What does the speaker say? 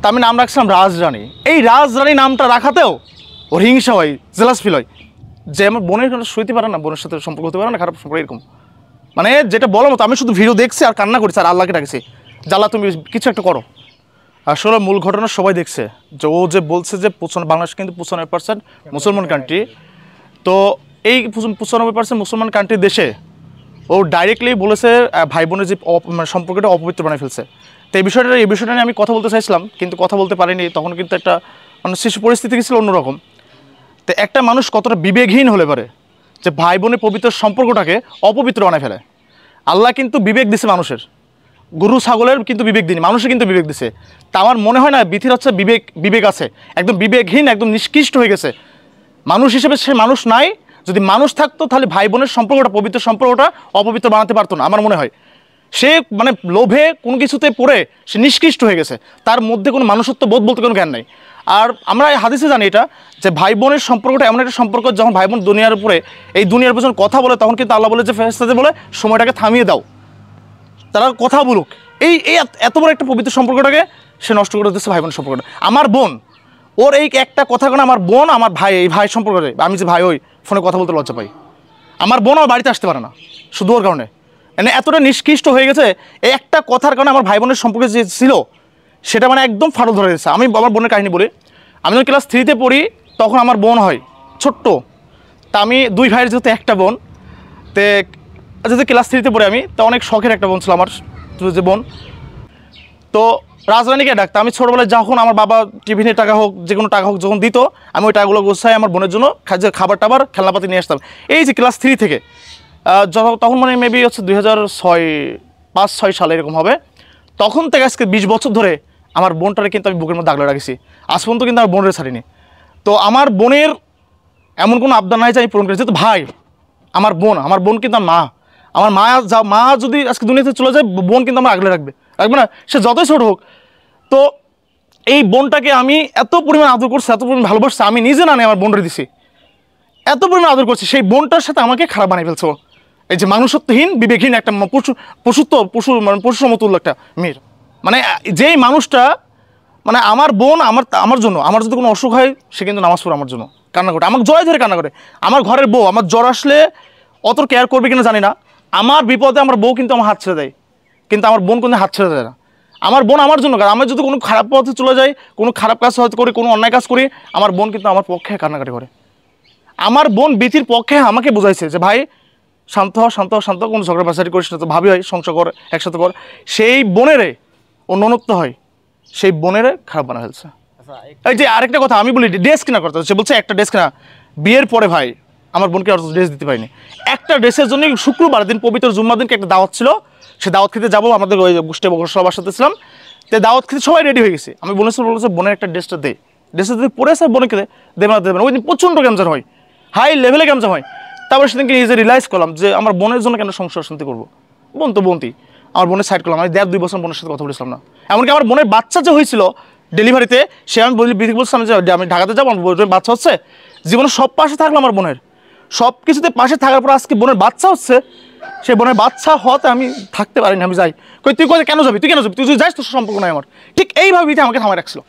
তা আমি নাম রাখছিলাম রাজরানী। এই রাজরানী নামটা রাখাতেও ওর হিংসা হয়, জেলাস ফিল হয় যে আমার বোনের কোনো সইতে পারে না, বোনের সাথে সম্পর্ক হতে পারে না, খারাপ সম্পর্ক এরকম। মানে যেটা বলার মতো, আমি শুধু ভিডিও দেখছি আর কান্না করছি আর আল্লাহকে ডাকছি, জাল্লা তুমি কিছু একটা করো। আসলে মূল ঘটনা সবাই দেখছে যে ও যে বলছে যে বাংলাদেশ কিন্তু 95% মুসলমান কান্ট্রি। তো এই 95% মুসলমান কান্ট্রি দেশে ও ডাইরেক্টলি বলেছে ভাই বোনের যে সম্পর্কটা অপবিত্র বানিয়ে ফেলছে। তো এই বিষয়টা নিয়ে আমি কথা বলতে চাইছিলাম, কিন্তু কথা বলতে পারিনি। তখন কিন্তু একটা মানে শিশু পরিস্থিতি ছিল অন্যরকম। তো একটা মানুষ কতটা বিবেকহীন হলে পারে যে ভাই বোনের পবিত্র সম্পর্কটাকে অপবিত্র বানায় ফেলে। আল্লাহ কিন্তু বিবেক দিছে মানুষের, গরু ছাগলের কিন্তু বিবেক দিন, মানুষের কিন্তু বিবেক দিছে। তা আমার মনে হয় না বিথির হচ্ছে বিবেক আছে, একদম বিবেকহীন, একদম নিষ্কৃষ্ট হয়ে গেছে মানুষ হিসেবে। সে মানুষ নাই। যদি মানুষ থাকতো তাহলে ভাই বোনের সম্পর্কটা, পবিত্র সম্পর্কটা অপবিত্র বানাতে পারতো না আমার মনে হয়। সে মানে লোভে কোনো কিছুতে পড়ে সে নিষ্কৃষ্ট হয়ে গেছে, তার মধ্যে কোনো মানুষত্ব বোধ বলতে কোনো জ্ঞান নাই। আর আমরা হাদিসে জানি এটা যে ভাই বোনের সম্পর্কটা এমন একটা সম্পর্ক, যখন ভাই বোন দুনিয়ার উপরে এই দুনিয়ার পেছনে কথা বলে, তখন কিন্তু আল্লাহ বলে যে ফেরেশতাদের বলে সময়টাকে থামিয়ে দাও, তারা কথা বলুক। এই এত বড় একটা পবিত্র সম্পর্কটাকে সে নষ্ট করে দিচ্ছে, ভাই বোনের সম্পর্কটা। আমার বোন, ওর এই একটা কথা কেন, আমার বোন আমার ভাই, এই ভাই সম্পর্কে আমি যে ভাই ওই ফোনে কথা বলতে লজ্জা পাই। আমার বোন আমার বাড়িতে আসতে পারে না শুধু ওর কারণে, মানে এতটা নিষ্কৃষ্ট হয়ে গেছে এই একটা কথার কারণে। আমার ভাই বোনের সম্পর্কে যে ছিল সেটা মানে একদম ফাটল ধরে গেছে। আমি আমার বোনের কাহিনী বলি। আমি যখন ক্লাস 3-তে পড়ি তখন আমার বোন হয় ছোট্ট। তা আমি দুই ভাইয়ের যেহেতু একটা বোন, তে যেহেতু ক্লাস 3-তে পড়ি আমি, তো অনেক শখের একটা বোন ছিল আমার যে বোন। তো রাজরানীকে ডাকতাম আমি ছোটোবেলায়। যখন আমার বাবা টিফিনের টাকা হোক, যে কোনো টাকা হোক যখন দিত, আমি ওই টাকাগুলো গোছাই আমার বোনের জন্য খাবার টাবার খেলনাপাতি নিয়ে আসতাম। এই যে ক্লাস 3 থেকে তখন মানে মেবি হচ্ছে 2005-6 সালে এরকম হবে। তখন থেকে আজকে 20 বছর ধরে আমার বোনটারে কিন্তু আমি বুকের মধ্যে আগলে রাখছি, আজ পর্যন্ত কিন্তু আমার বোনের ছাড়িনি। তো আমার বোনের এমন কোনো আবদার নাই যে আমি পূরণ করি। যেহেতু ভাই আমার বোন কিন্তু আমার মা যদি আজকে দুনিয়াতে চলে যায়, বোন কিন্তু আমার আগলে রাখবে না, সে যতই ছোট হোক। তো এই বোনটাকে আমি এত পরিমাণ আদর করছি, এত পরিমাণ ভালোবাসছি, আমি নিজে না আমার বোনরে দিছি, এত পরিমাণ আদর করছি। সেই বোনটার সাথে আমাকে খারাপ বানিয়ে ফেলছো এই যে মানুষত্বহীন, বিবেকহীন একটা পশু সমতুল্য একটা মেয়ের। মানে যেই মানুষটা, মানে আমার বোন আমার জন্য, আমার যদি কোনো অসুখ হয় সে কিন্তু নামাজ পড়ে আমার জন্য কান্না করে, আমাকে জয় ধরে কান্না করে। আমার ঘরের বউ আমার জ্বর আসলে অত কেয়ার করবে কিনা জানি না, আমার বিপদে আমার বউ কিন্তু আমার হাত ছেড়ে দেয়, কিন্তু আমার বোন কোনো হাত ছেড়ে দেয় না। আমার বোন আমার জন্য, কারণ আমি যদি কোনো খারাপ পথে চলে যাই, কোনো খারাপ কাজ হয়তো করি, কোনো অন্যায় কাজ করি, আমার বোন কিন্তু আমার পক্ষে কান্নাকাটি করে। আমার বোন বিথির পক্ষে আমাকে বোঝাইছে যে ভাই শান্ত হ, কোনো ঝগড়া বাসারি করিস না, তো ভাবি হয় সংসার কর, একসাথে কর। সেই বোনেরে ও ননত্ব হয়, সেই বোনেরে খারাপ বানা ফেলছে। এই যে আরেকটা কথা আমি বলি, ড্রেস কেনা করতে, সে বলছে একটা ড্রেস কেনা। বিয়ের পরে ভাই আমার বোনকে আর ড্রেস দিতে পারিনি। একটা ড্রেসের জন্য শুক্রবার দিন, পবিত্র জুম্মার দিনকে একটা দাওয়াত ছিল, সে দাওয়াত খেতে যাবো, আমাদের ওই গোষ্ঠী সবার সাথে ছিলাম। তো দাওয়াত খেতে সবাই রেডি হয়ে গেছে। আমি বলেছে বোনের একটা ড্রেসটা ড্রেসটা যদি পরে আসে বোনকে দেবে না। ওই দিন প্রচণ্ড গ্যামজাম হয়, হাই লেভেলে গ্যামজাম হয়। তারপরে সেদিনকে নিজে রিয়েলাইজ করলাম যে আমার বোনের জন্য কেন সংসার শান্তি করবো। বোন তো বোনই, আমার বোনের সাইড করলাম। আমি 1.5-2 বছর বোনের সাথে কথা বলেছিলাম না। এমনকি আমার বোনের বাচ্চা যে হয়েছিল ডেলিভারিতে, সে আমি বলছিলাম যে আমি ঢাকাতে যাবো, আমার বোনের বাচ্চা হচ্ছে। জীবনে সব পাশে থাকলো আমার বোনের, সব কিছুতে পাশে থাকার পর আজকে বোনের বাচ্চা হচ্ছে। সে বোনের বাচ্চা হতে আমি থাকতে পারিনি। আমি যাই, তুই কেন যাবি, তুই যদি যাস তোর সম্পর্ক নাই আমার। ঠিক এইভাবে আমাকে থামায় রাখছিল।